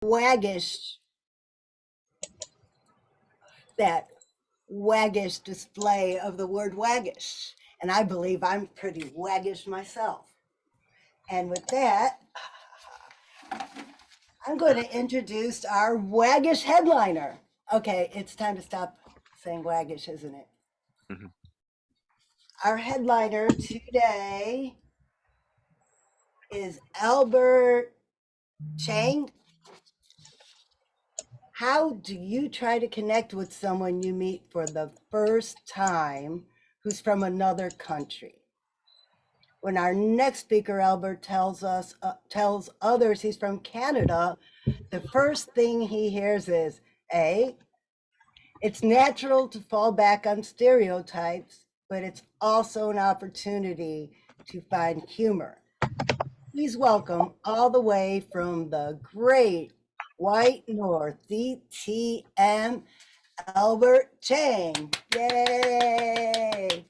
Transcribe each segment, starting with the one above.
waggish, that waggish display of the word waggish. And I believe I'm pretty waggish myself. And with that, I'm going to introduce our waggish headliner. Okay, it's time to stop saying waggish, isn't it? Mhm. Our headliner today is Albert Chang. How do you try to connect with someone you meet for the first time who's from another country? When our next speaker, Albert, tells others he's from Canada, the first thing he hears is, it's natural to fall back on stereotypes, but it's also an opportunity to find humor. Please welcome all the way from the great white north, DTM, Albert Chang. Yay!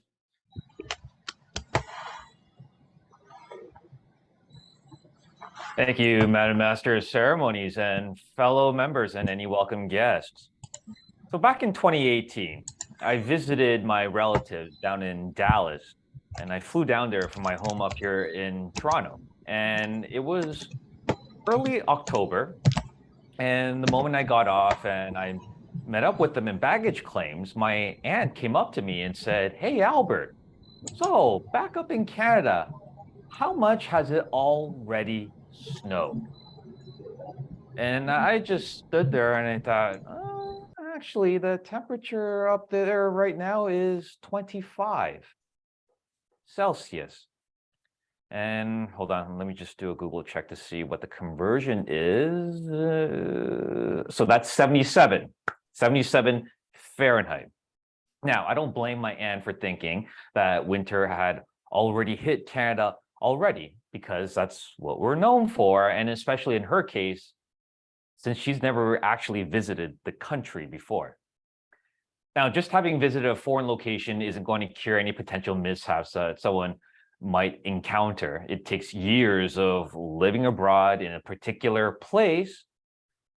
Thank you, Madam Master of Ceremonies and fellow members and any welcome guests. So back in 2018, I visited my relatives down in Dallas, and I flew down there from my home up here in Toronto. And it was early October, and the moment I got off and I met up with them in baggage claims, my aunt came up to me and said, "Hey, Albert, so back up in Canada, how much has it already snowed?" And I just stood there and I thought, oh, actually, the temperature up there right now is 25 Celsius. And hold on, let me just do a Google check to see what the conversion is. So that's 77 Fahrenheit. Now, I don't blame my aunt for thinking that winter had already hit Canada already, because that's what we're known for. And especially in her case, since she's never actually visited the country before. Now, just having visited a foreign location isn't going to cure any potential mishaps that someone might encounter. It takes years of living abroad in a particular place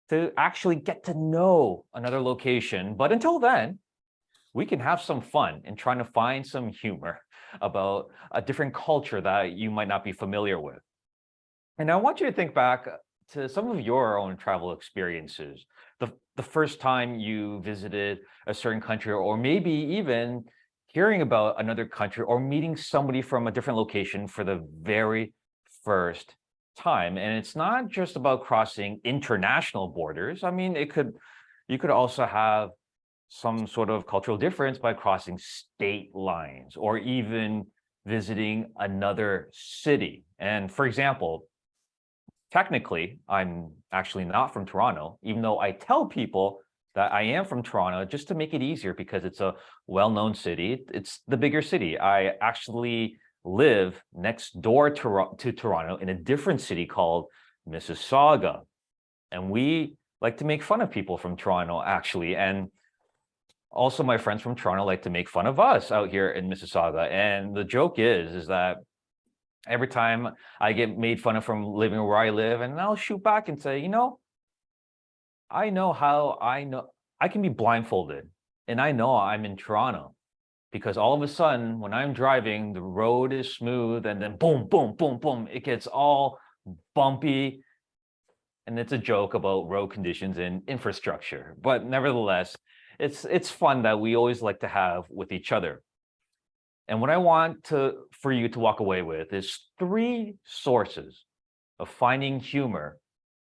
to actually get to know another location. But until then, we can have some fun in trying to find some humor about a different culture that you might not be familiar with. And I want you to think back to some of your own travel experiences. The first time you visited a certain country, or maybe even hearing about another country or meeting somebody from a different location for the very first time. And it's not just about crossing international borders. I mean, you could also have some sort of cultural difference by crossing state lines or even visiting another city. And for example, technically, I'm actually not from Toronto, even though I tell people that I am from Toronto just to make it easier because it's a well-known city. It's the bigger city. I actually live next door to Toronto in a different city called Mississauga. And we like to make fun of people from Toronto, actually. And also my friends from Toronto like to make fun of us out here in Mississauga. And the joke is that every time I get made fun of from living where I live, and I'll shoot back and say, I know how I can be blindfolded, and I know I'm in Toronto because all of a sudden when I'm driving, the road is smooth and then boom, boom, boom, boom, it gets all bumpy. And it's a joke about road conditions and infrastructure. But nevertheless, it's fun that we always like to have with each other. And what I want for you to walk away with is 3 sources of finding humor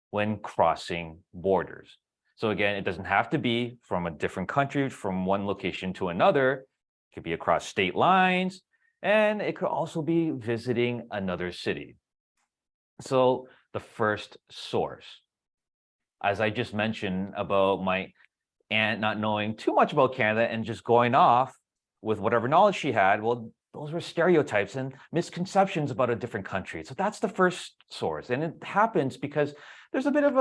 when crossing borders. So again, it doesn't have to be from a different country, from one location to another. It could be across state lines, and it could also be visiting another city. So the first source, as I just mentioned about my aunt not knowing too much about Canada and just going off with whatever knowledge she had, well, those were stereotypes and misconceptions about a different country. So that's the first source. And it happens because there's a bit of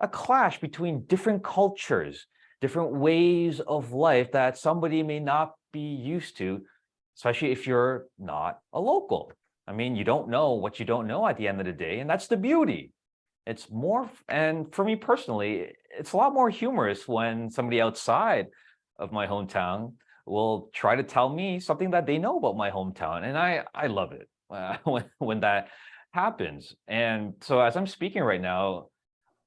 a clash between different cultures, different ways of life that somebody may not be used to, especially if you're not a local. I mean, you don't know what you don't know at the end of the day, and that's the beauty. It's more, and for me personally, it's a lot more humorous when somebody outside of my hometown will try to tell me something that they know about my hometown, and I love it when that happens. And so as I'm speaking right now,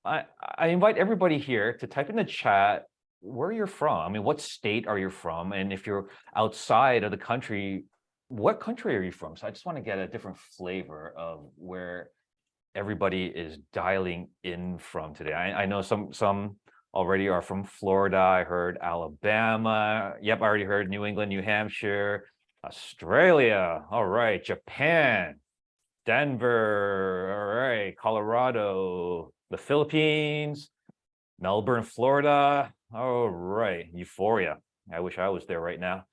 I invite everybody here to type in the chat where you're from. I mean, what state are you from? And if you're outside of the country, what country are you from? So I just want to get a different flavor of where everybody is dialing in from today. I know some already are from Florida. I heard Alabama. Yep, I already heard New England, New Hampshire, Australia. All right, Japan, Denver. All right, Colorado, the Philippines, Melbourne, Florida. All right, Euphoria. I wish I was there right now.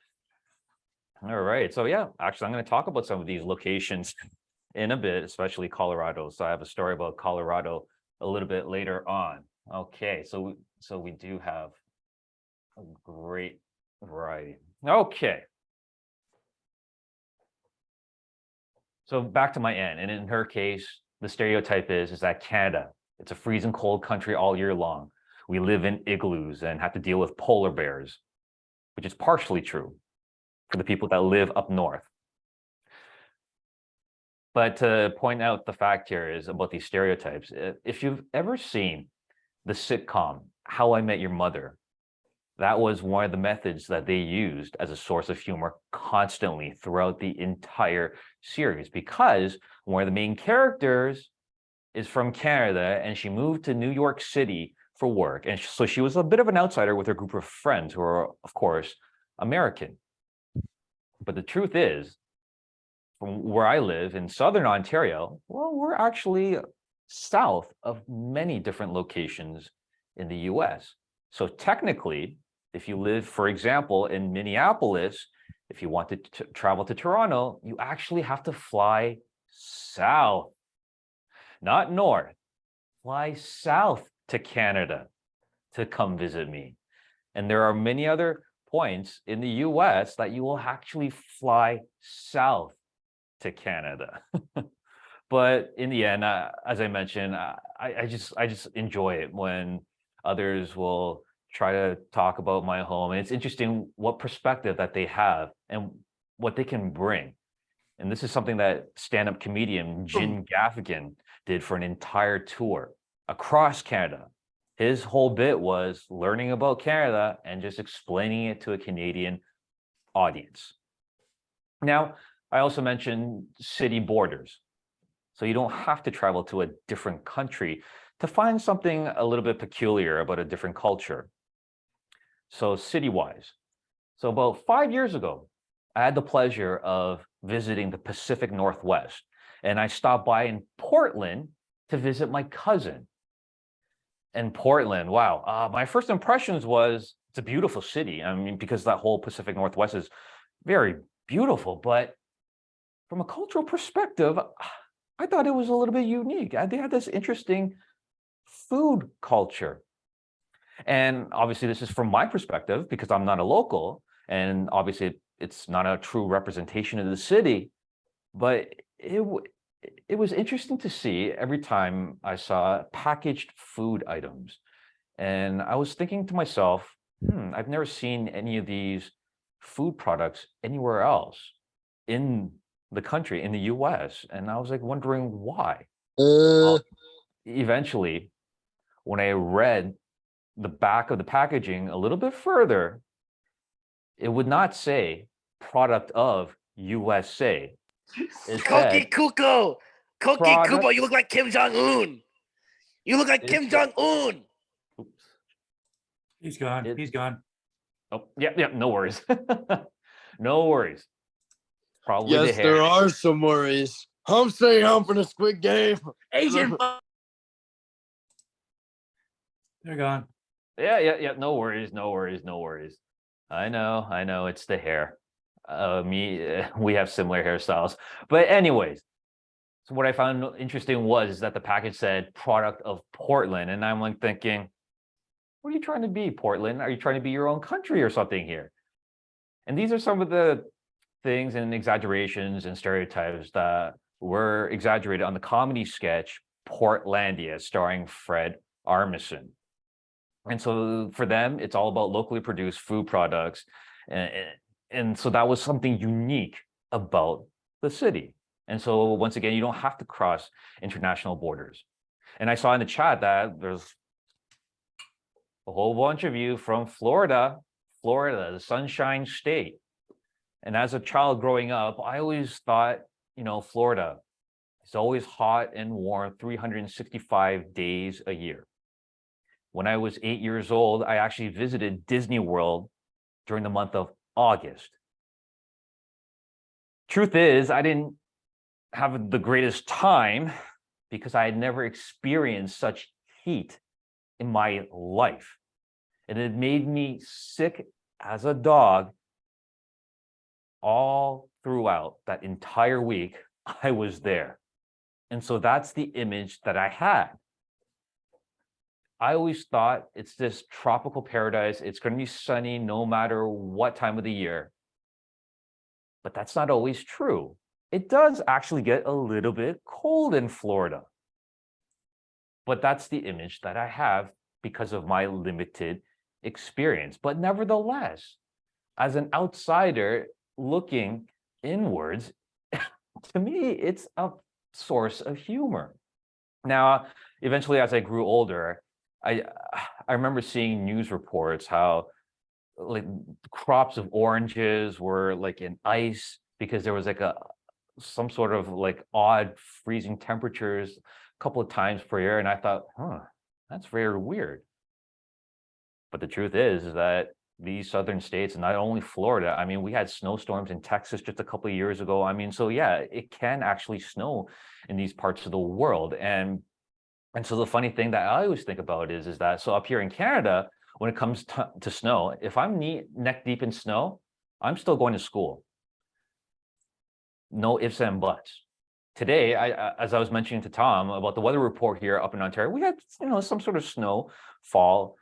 All right, so yeah, actually, I'm going to talk about some of these locations in a bit, especially Colorado. So I have a story about Colorado a little bit later on. Okay, so we do have a great variety. Okay. So back to my aunt, and in her case, the stereotype is that Canada, it's a freezing cold country all year long. We live in igloos and have to deal with polar bears, which is partially true for the people that live up north. But to point out the fact here is about these stereotypes. If you've ever seen the sitcom How I Met Your Mother, that was one of the methods that they used as a source of humor constantly throughout the entire series, because one of the main characters is from Canada and she moved to New York City for work. And so she was a bit of an outsider with her group of friends who are, of course, American. But the truth is, from where I live in Southern Ontario, well, we're actually south of many different locations in the US. So technically, if you live, for example, in Minneapolis, if you want to travel to Toronto, you actually have to fly south, not north. Fly south to Canada to come visit me. And there are many other points in the US that you will actually fly south to Canada. But in the end, as I mentioned, I just enjoy it when others will try to talk about my home. And it's interesting what perspective that they have and what they can bring. And this is something that stand-up comedian Jim Gaffigan did for an entire tour across Canada. His whole bit was learning about Canada and just explaining it to a Canadian audience. Now, I also mentioned city borders. So you don't have to travel to a different country to find something a little bit peculiar about a different culture. So city-wise. So about 5 years ago, I had the pleasure of visiting the Pacific Northwest, and I stopped by in Portland to visit my cousin. And Portland, wow, my first impressions was it's a beautiful city. I mean, because that whole Pacific Northwest is very beautiful, but from a cultural perspective, I thought it was a little bit unique. They had this interesting food culture. And obviously, this is from my perspective because I'm not a local, and obviously, it's not a true representation of the city. But it was interesting to see every time I saw packaged food items. And I was thinking to myself, I've never seen any of these food products anywhere else in the country, in the US. And I was like wondering why. Well, eventually, when I read the back of the packaging a little bit further, it would not say product of USA. It Koki said Kuko! Koki product. Kubo, you look like Kim Jong-un! You look like It Kim said- Jong-un! Oops. He's gone. It- He's gone. Oh, yeah, no worries. No worries. Probably the Yes, hair. there are some worries. I'm saying I'm for the Squid Game. Asian They're gone. Yeah. No worries. I know. It's the hair. We have similar hairstyles. But anyways, so what I found interesting was that the package said product of Portland, and I'm like thinking, what are you trying to be, Portland? Are you trying to be your own country or something here? And these are some of the things and exaggerations and stereotypes that were exaggerated on the comedy sketch Portlandia, starring Fred Armisen. And so for them, it's all about locally produced food products. And so that was something unique about the city. And so once again, you don't have to cross international borders. And I saw in the chat that there's a whole bunch of you from Florida, the Sunshine State. And as a child growing up, I always thought, Florida, it's always hot and warm 365 days a year. When I was 8 years old, I actually visited Disney World during the month of August. Truth is, I didn't have the greatest time because I had never experienced such heat in my life. And it made me sick as a dog all throughout that entire week I was there. And so that's the image that I had. I always thought it's this tropical paradise. It's going to be sunny no matter what time of the year. But that's not always true. It does actually get a little bit cold in Florida. But that's the image that I have because of my limited experience. But nevertheless, as an outsider looking inwards, to me, it's a source of humor. Now, eventually, as I grew older, I remember seeing news reports how like crops of oranges were like in ice because there was like some sort of like odd freezing temperatures a couple of times per year. And I thought, that's very weird. But the truth is that these southern states, and not only Florida, I mean, we had snowstorms in Texas just a couple of years ago. I mean, so yeah, it can actually snow in these parts of the world. And so the funny thing that I always think about is that, so up here in Canada, when it comes to snow, if I'm neck deep in snow, I'm still going to school. No ifs and buts. Today, as I was mentioning to Tom about the weather report here up in Ontario, we had some sort of snowfall.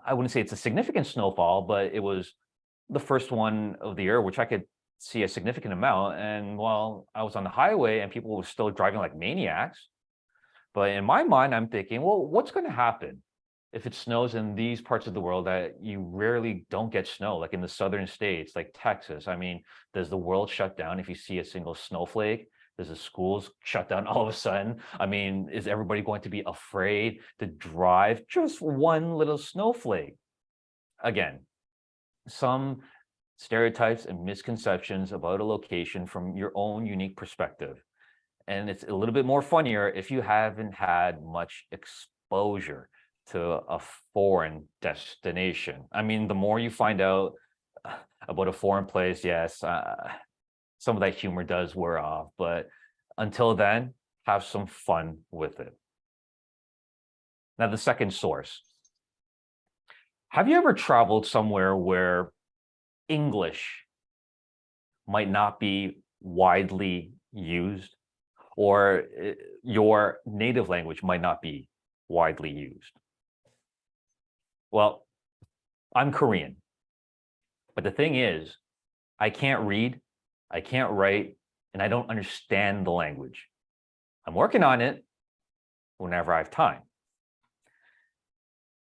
I wouldn't say it's a significant snowfall, but it was the first one of the year, which I could see a significant amount. And while I was on the highway and people were still driving like maniacs, but in my mind, I'm thinking, well, what's going to happen if it snows in these parts of the world that you rarely don't get snow, like in the southern states, like Texas? I mean, does the world shut down if you see a single snowflake? Does the schools shut down all of a sudden? I mean, is everybody going to be afraid to drive just one little snowflake? Again, some stereotypes and misconceptions about a location from your own unique perspective. And it's a little bit more funnier if you haven't had much exposure to a foreign destination. I mean, the more you find out about a foreign place, yes, some of that humor does wear off, but until then, have some fun with it. Now, the second source. Have you ever traveled somewhere where English might not be widely used, or your native language might not be widely used? Well, I'm Korean, but the thing is, I can't read, I can't write, and I don't understand the language. I'm working on it whenever I have time.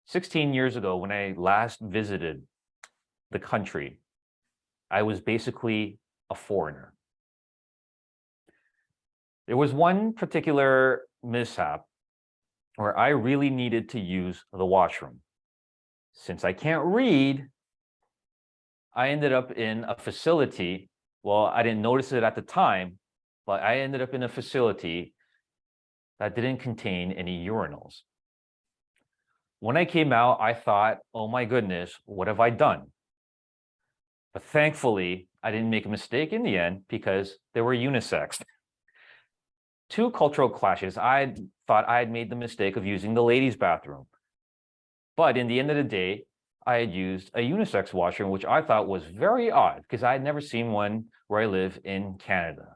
16 years ago, when I last visited the country, I was basically a foreigner. There was one particular mishap where I really needed to use the washroom. Since I can't read, I ended up in a facility. Well, I didn't notice it at the time, but I ended up in a facility that didn't contain any urinals. When I came out, I thought, oh my goodness, what have I done? But thankfully, I didn't make a mistake in the end because they were unisex. Two cultural clashes. I thought I had made the mistake of using the ladies' bathroom. But in the end of the day, I had used a unisex washroom, which I thought was very odd because I had never seen one where I live in Canada.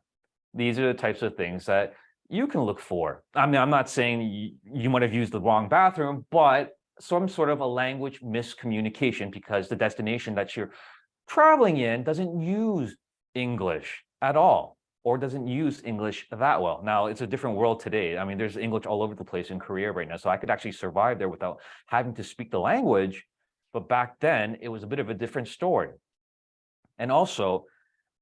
These are the types of things that you can look for. I mean, I'm not saying you might have used the wrong bathroom, but some sort of a language miscommunication because the destination that you're traveling in doesn't use English at all. or doesn't use English that well. Now, it's a different world today. I mean, there's English all over the place in Korea right now. So I could actually survive there without having to speak the language. But back then, it was a bit of a different story. And also,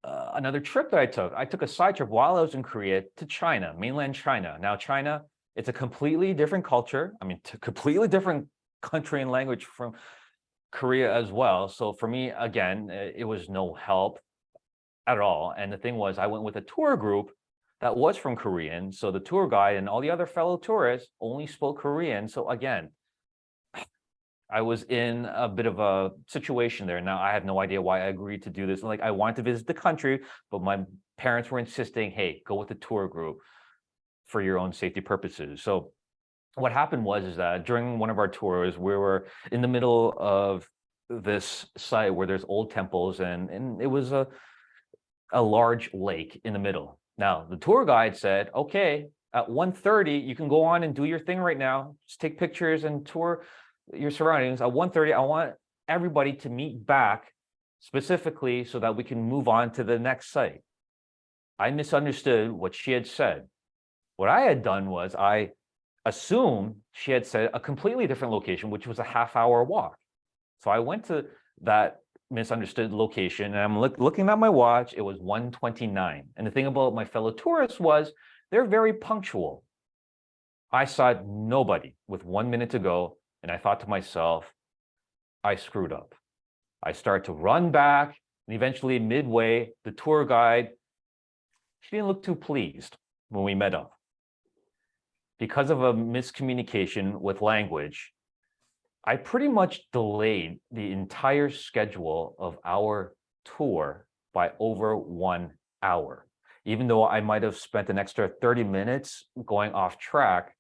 another trip that I took a side trip while I was in Korea to China, mainland China. Now, China, it's a completely different culture. I mean, completely different country and language from Korea as well. So for me, again, it was no help at all. And the thing was, I went with a tour group that was from Korean. So the tour guide and all the other fellow tourists only spoke Korean. So again, I was in a bit of a situation there. Now, I have no idea why I agreed to do this. Like, I wanted to visit the country, but my parents were insisting, hey, go with the tour group for your own safety purposes. So what happened was is that during one of our tours, we were in the middle of this site where there's old temples, and it was a large lake in the middle. Now, the tour guide said, okay, at 1:30, you can go on and do your thing right now. Just take pictures and tour your surroundings. At 1:30, I want everybody to meet back specifically so that we can move on to the next site. I misunderstood what she had said. What I had done was I assumed she had said a completely different location, which was a half-hour walk. So I went to that misunderstood location, and I'm looking at my watch. It was 1:29. And the thing about my fellow tourists was they're very punctual. I saw nobody with 1 minute to go, and I thought to myself, I screwed up. I started to run back, and eventually midway, the tour guide, she didn't look too pleased when we met up. Because of a miscommunication with language, I pretty much delayed the entire schedule of our tour by over 1 hour. Even though I might have spent an extra 30 minutes going off track,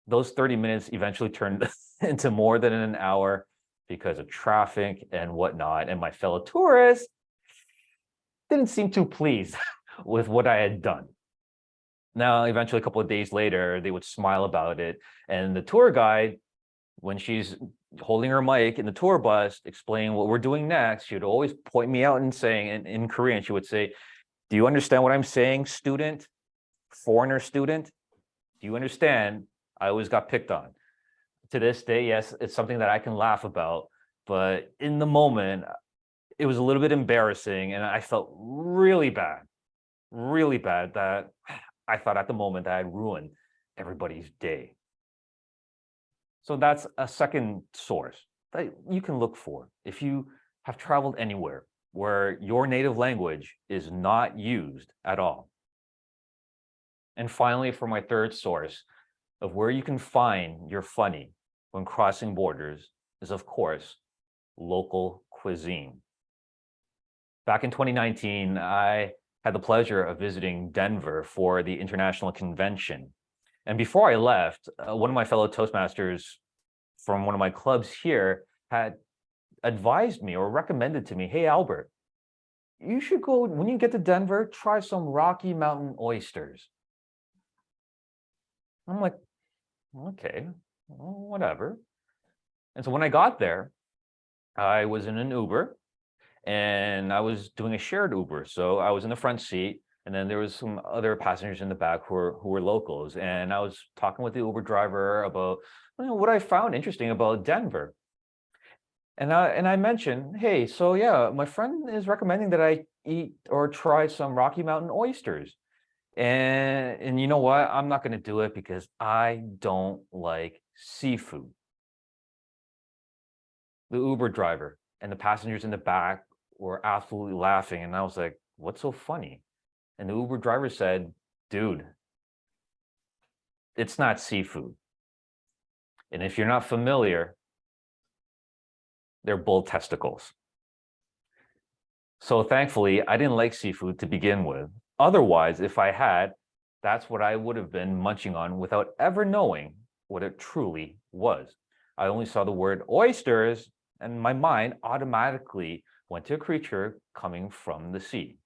those 30 minutes eventually turned into more than an hour because of traffic and whatnot. And my fellow tourists didn't seem too pleased with what I had done. Now, eventually, a couple of days later, they would smile about it. And the tour guide, when she's holding her mic in the tour bus, explaining what we're doing next, she would always point me out and saying, in Korean, she would say, do you understand what I'm saying, student? Foreigner student? Do you understand? I always got picked on. To this day, yes, it's something that I can laugh about. But in the moment, it was a little bit embarrassing. And I felt really bad that I thought at the moment that I'd ruined everybody's day. So that's a second source that you can look for if you have traveled anywhere where your native language is not used at all. And finally, for my third source of where you can find your funny when crossing borders is, of course, local cuisine. Back in 2019, I had the pleasure of visiting Denver for the international convention. And before I left, one of my fellow Toastmasters from one of my clubs here had advised me or recommended to me, hey, Albert, you should go, when you get to Denver, try some Rocky Mountain oysters. I'm like, okay, well, whatever. And so when I got there, I was in an Uber and I was doing a shared Uber. So I was in the front seat, and then there was some other passengers in the back who were locals. And I was talking with the Uber driver about what I found interesting about Denver. And I mentioned, hey, so yeah, my friend is recommending that I eat or try some Rocky Mountain oysters. And you know what? I'm not going to do it because I don't like seafood. The Uber driver and the passengers in the back were absolutely laughing. And I was like, what's so funny? And the Uber driver said, dude, it's not seafood. And if you're not familiar, they're bull testicles. So thankfully, I didn't like seafood to begin with. Otherwise, if I had, that's what I would have been munching on without ever knowing what it truly was. I only saw the word oysters, and my mind automatically went to a creature coming from the sea.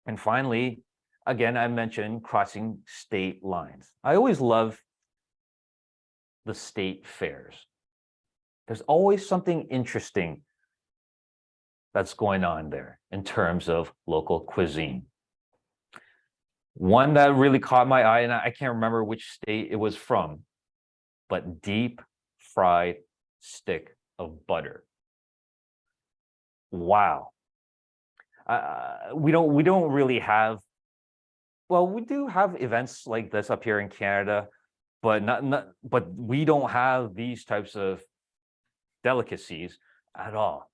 And finally, again, I mentioned crossing state lines. I always love the state fairs. There's always something interesting that's going on there in terms of local cuisine. One that really caught my eye, and I can't remember which state it was from, but deep fried stick of butter. Wow. We don't really have, well, we do have events like this up here in Canada, but but we don't have these types of delicacies at all.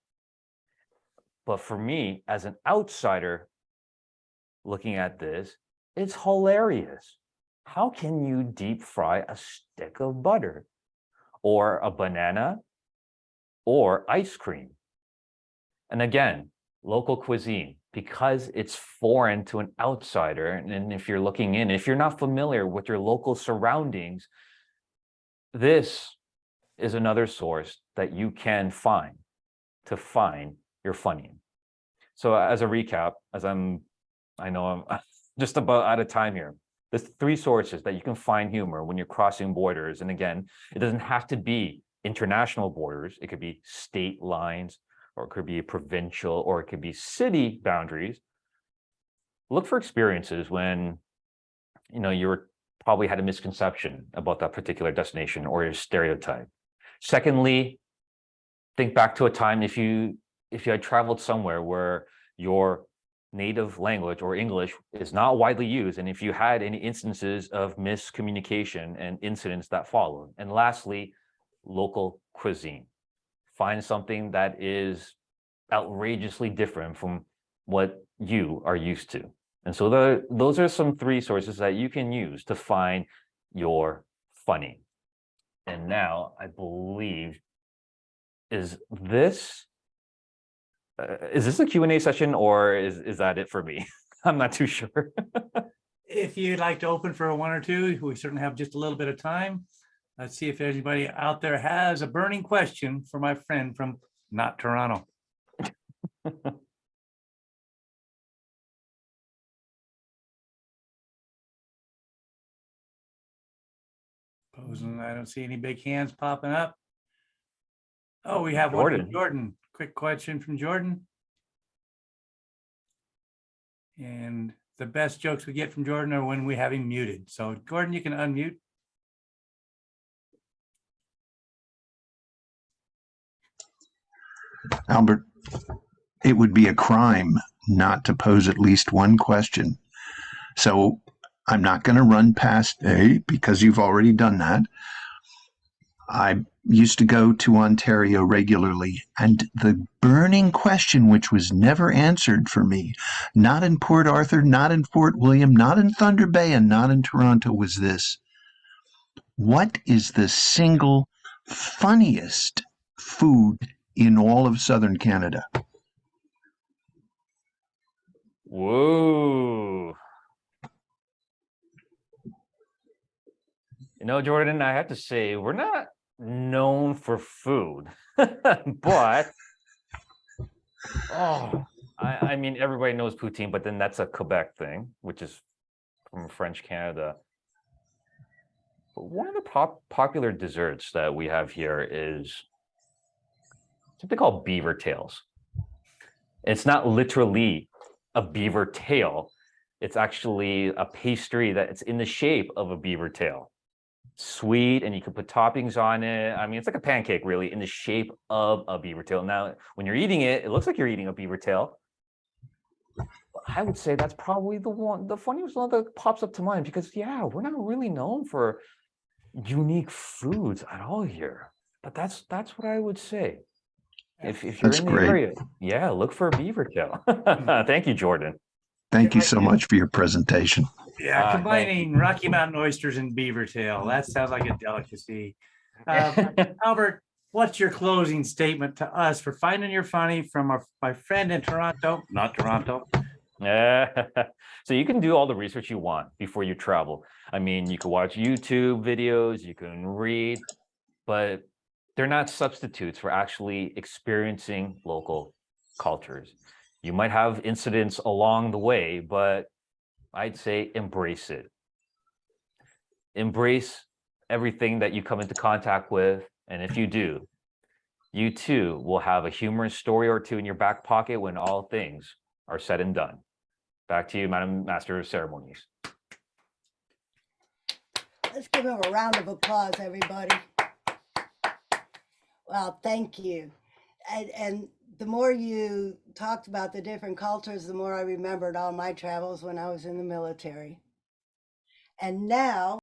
But for me, as an outsider looking at this, it's hilarious. How can you deep fry a stick of butter or a banana or ice cream? And again, local cuisine, because it's foreign to an outsider. And if you're looking in, if you're not familiar with your local surroundings, this is another source that you can find to find your funny. So as a recap, I know I'm just about out of time here. There's 3 sources that you can find humor when you're crossing borders. And again, it doesn't have to be international borders. It could be state lines, or it could be provincial, or it could be city boundaries. Look for experiences when, you're probably had a misconception about that particular destination or your stereotype. Secondly, think back to a time if you had traveled somewhere where your native language or English is not widely used, and if you had any instances of miscommunication and incidents that followed. And lastly, local cuisine. Find something that is outrageously different from what you are used to. And so those are some 3 sources that you can use to find your funny. And now I believe, is this a Q&A session, or is that it for me? I'm not too sure. If you'd like to open for a 1 or 2, we certainly have just a little bit of time. Let's see if anybody out there has a burning question for my friend from not Toronto. Posing, I don't see any big hands popping up. Oh, we have one from Jordan. Quick question from Jordan. And the best jokes we get from Jordan are when we have him muted. So Gordon, you can unmute. Albert, it would be a crime not to pose at least one question. So I'm not going to run past A because you've already done that. I used to go to Ontario regularly, and the burning question, which was never answered for me, not in Port Arthur, not in Fort William, not in Thunder Bay, and not in Toronto, was this: what is the single funniest food in all of Southern Canada? Whoa. Jordan, I have to say, we're not known for food, but I mean, everybody knows poutine, but then that's a Quebec thing, which is from French Canada. But one of the popular desserts that we have here is something called beaver tails. It's not literally a beaver tail. It's actually a pastry that it's in the shape of a beaver tail. Sweet, and you can put toppings on it. I mean, it's like a pancake really in the shape of a beaver tail. Now, when you're eating it, it looks like you're eating a beaver tail. I would say that's probably the funniest one that pops up to mind, because we're not really known for unique foods at all here. But that's what I would say. If you're That's in the great. area, look for a beaver tail. Thank you, Jordan. Thank you so much for your presentation. Yeah, combining Rocky Mountain oysters and beaver tail. That sounds like a delicacy. Albert, what's your closing statement to us for finding your funny from my friend in Toronto, not Toronto? So you can do all the research you want before you travel. I mean, you can watch YouTube videos, you can read, but they're not substitutes for actually experiencing local cultures. You might have incidents along the way, but I'd say embrace it. Embrace everything that you come into contact with. And if you do, you too will have a humorous story or two in your back pocket when all things are said and done. Back to you, Madam Master of Ceremonies. Let's give him a round of applause, everybody. Well, thank you. And the more you talked about the different cultures, the more I remembered all my travels when I was in the military. And now